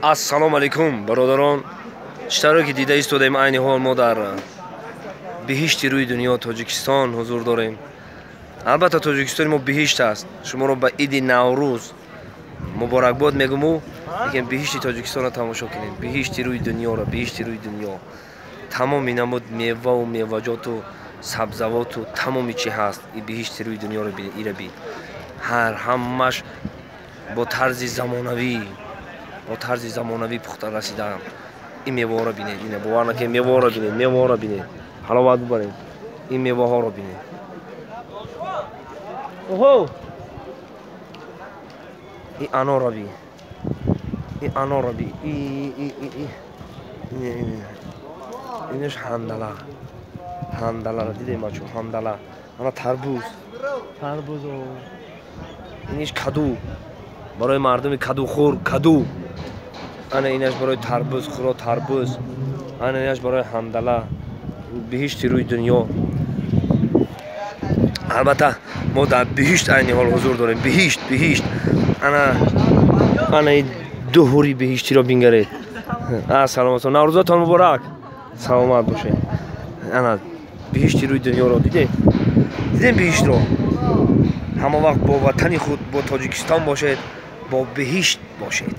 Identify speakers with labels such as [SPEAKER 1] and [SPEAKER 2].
[SPEAKER 1] Ассалому алайкум, бародарон. Иштароки дида истодаем айни ҳол мо дар биҳишти рӯи дунё Тоҷикистон ҳузур дорем. Албатта Тоҷикистони мо биҳишт аст. Шуморо ба иди Наврӯз муборакбод мегӯм, лекин биҳишти Тоҷикистонро тамошо кунед. Биҳишти рӯи дунёро, биҳишти рӯи дунё. Тамоми намуд меваву меваҷоту сабзавоту тамоми чи ҳаст. И биҳишти рӯи дунёро бинед, ира бин. Ҳамаш бо тарзи замонавӣ пухта расидаам. این میوه رو بینید، این باور نکنید، میوه رو بینید، حلاوت ببرید، این میوه ها رو بینید. اوه، این انار رو بینید، این انار رو بینید، اینش هندله رو دیدیم بچه، هندله، انا تربوز و اینش کدو، برای مردم کدو خور، کدو. انا اینش برای تربوز خورا تربوز، انا اینش برای هندله. بهشت روی دنیا. البته ما در بهشت عین حال حضور داریم. بهشت انا این دو حوری بهشتی را بینگرید. سلامتون، نوروزتان مبارک، سلامت باشید. انا بهشت روی دنیا را دیدین بهشت را. همه وقت با وطن خود، با تاجیکستان باشید، با بهشت باشید.